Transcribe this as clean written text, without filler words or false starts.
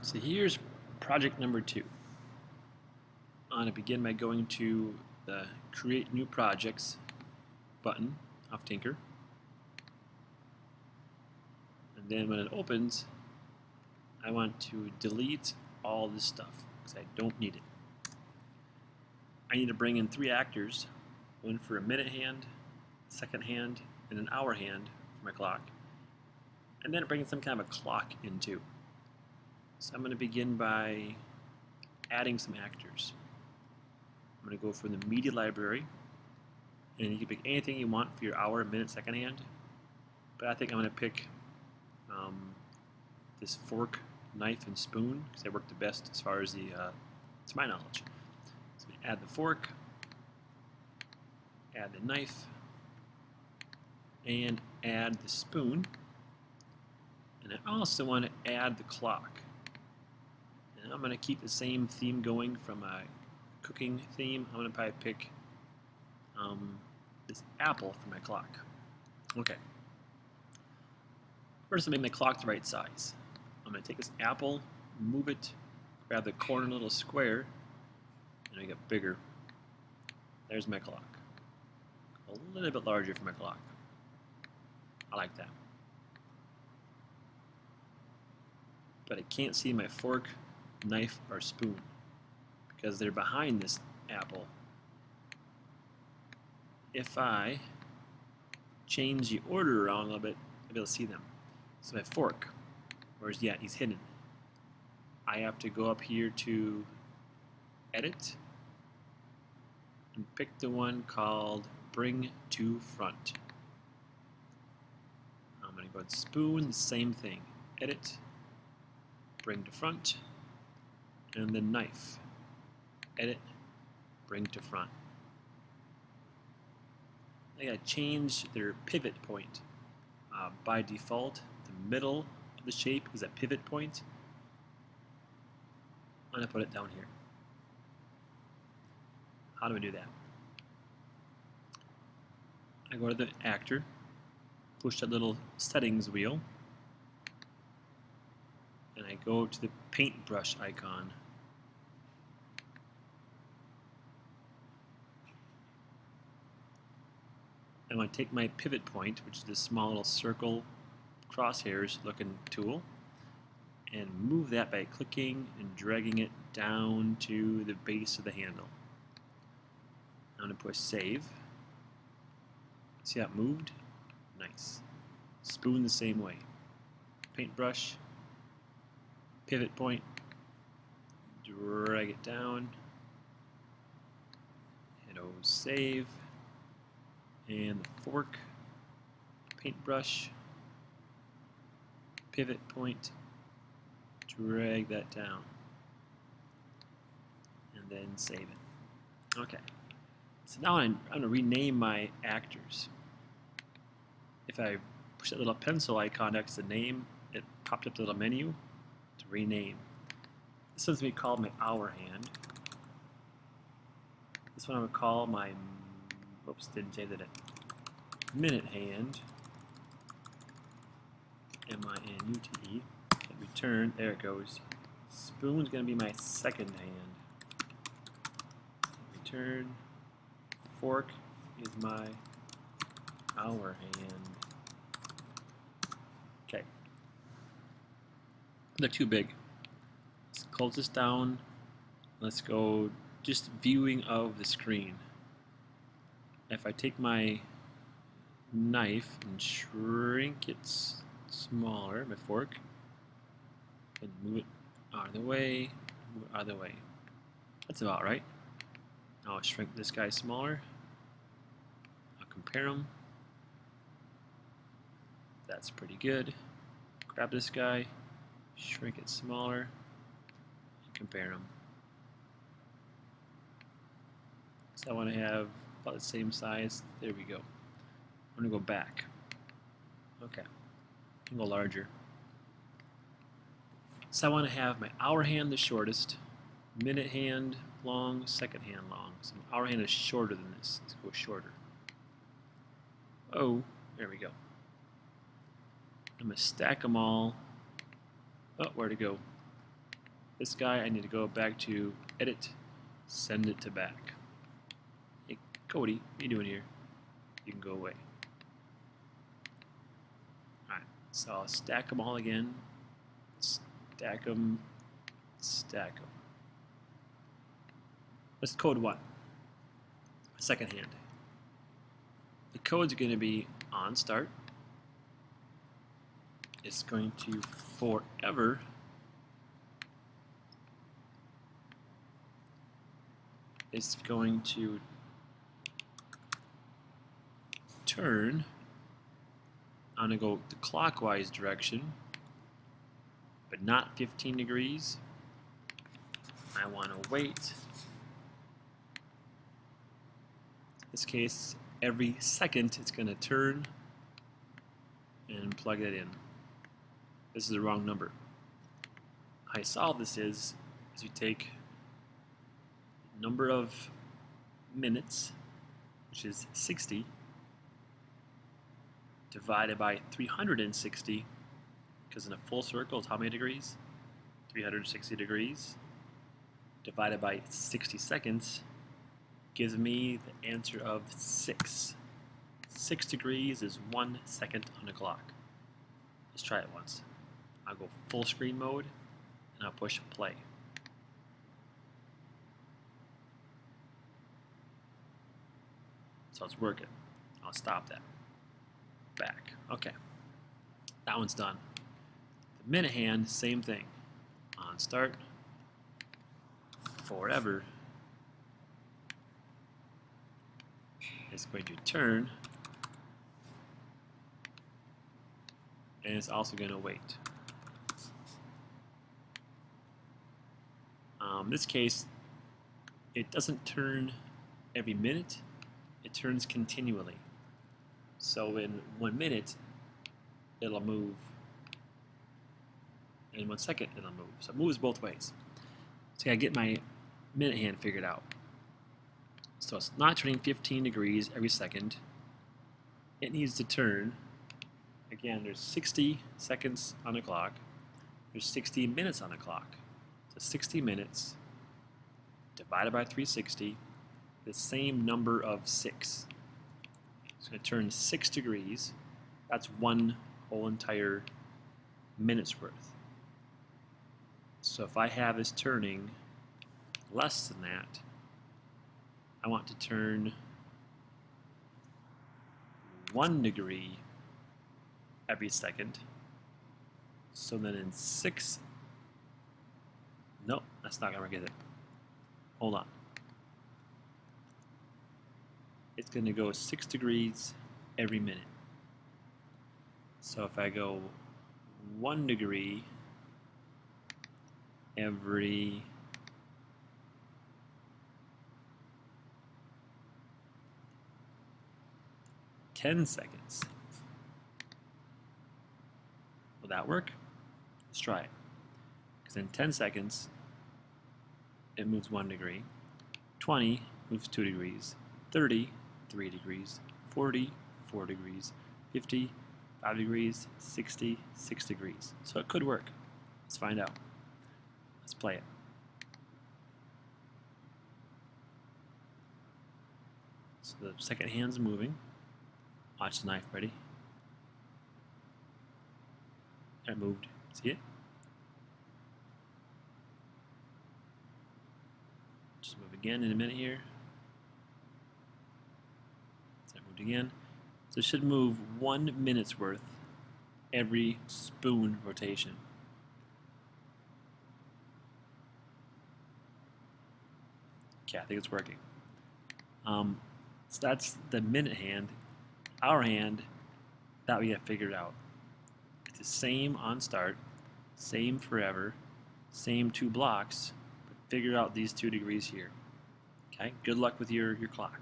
So here's project number 2. I'm going to begin by going to the Create New Projects button of Tynker. And then when it opens, I want to delete all this stuff because I don't need it. I need to bring in 3 actors, one for a minute hand, second hand, and an hour hand for my clock. And then bring some kind of a clock in too. So I'm going to begin by adding some actors. I'm going to go from the media library, and you can pick anything you want for your hour, minute, second hand. But I think I'm going to pick this fork, knife, and spoon because they work the best as far as to my knowledge. So I'm going to add the fork, add the knife, and add the spoon. And I also want to add the clock. And I'm going to keep the same theme going from a cooking theme. I'm going to probably pick this apple for my clock. Okay. First, I'll make my clock the right size. I'm going to take this apple, move it, grab the corner little square, and make it bigger. There's my clock. A little bit larger for my clock. I like that. But I can't see my fork, knife, or spoon because they're behind this apple. If I change the order around a little bit, I'll be able to see them. So my fork, where's he's hidden. I have to go up here to Edit and pick the one called Bring to Front. I'm going to go to Spoon, the same thing. Edit, Bring to Front, and then Knife. Edit, Bring to Front. I gotta change their pivot point. By default, the middle of the shape is a pivot point. I'm gonna put it down here. How do I do that? I go to the actor, push that little settings wheel, and I go to the paintbrush icon. I want to take my pivot point, which is this small little circle crosshairs looking tool, and move that by clicking and dragging it down to the base of the handle. I'm going to push save. See how it moved? Nice. Spoon the same way. Paintbrush, pivot point, drag it down, hit O save. And the fork, paintbrush, pivot point, drag that down, and then save it. Okay, so now I'm going to rename my actors. If I push that little pencil icon next to name, it popped up the little menu to rename. This one's going to be called my hour hand. This one I would call my oops, didn't say that. Minute hand. M-I-N-U-T-E. Return. There it goes. Spoon's going to be my second hand. Return. Fork is my hour hand. Okay. They're too big. Let's close this down. Let's go just viewing of the screen. If I take my knife and shrink it smaller, my fork, and move it out of the way, move it out of the way. That's about right. Now I'll shrink this guy smaller. I'll compare them. That's pretty good. Grab this guy, shrink it smaller, and compare them. So I want to have about the same size. There we go. I'm going to go back. Okay. I can go larger. So I want to have my hour hand the shortest, minute hand long, second hand long. So my hour hand is shorter than this. Let's go shorter. Oh, there we go. I'm going to stack them all. Oh, where to go? This guy, I need to go back to edit, send it to back. Hey, Cody, what are you doing here? You can go away. Alright, so I'll stack them all again. Stack them, stack them. Let's code 1. Second hand. The codes are going to be on start. It's going to forever it's going to turn. I'm going to go the clockwise direction, but not 15 degrees. I want to wait. In this case, every second it's going to turn and plug that in. This is the wrong number. How I solve this is you take number of minutes, which is 60, divided by 360, because in a full circle is how many degrees? 360 degrees, divided by 60 seconds, gives me the answer of 6. 6 degrees is 1 second on the clock. Let's try it once. I'll go full screen mode, and I'll push play. So it's working. I'll stop that. Back. Okay. That one's done. The minute hand, same thing. On start. Forever. It's going to turn. And it's also going to wait. In this case, it doesn't turn every minute. It turns continually. So in 1 minute, it'll move. In 1 second, it'll move. So it moves both ways. So I gotta get my minute hand figured out. So it's not turning 15 degrees every second. It needs to turn. Again, there's 60 seconds on the clock. There's 60 minutes on the clock. So 60 minutes divided by 360, the same number of 6. It's going to turn 6 degrees. That's one whole entire minute's worth. So if I have this turning less than that, I want to turn 1 degree every second. So then in 6, nope, that's not going to get it. Hold on. It's going to go 6 degrees every minute. So if I go 1 degree every 10 seconds, will that work? Let's try it. Because in 10 seconds, it moves 1 degree. 20 moves 2 degrees. 30, 3 degrees. 40, 4 degrees. 50, 5 degrees. 60, 6 degrees. So it could work. Let's find out. Let's play it. So the second hand's moving. Watch the knife, ready? It moved. See it? Just move again in a minute here. So it moved again. So it should move 1 minute's worth every spoon rotation. Okay, I think it's working. So that's the minute hand. Our hand, that we have figured out. It's the same on start, same forever, same 2 blocks, but figure out these 2 degrees here. Okay, good luck with your clock.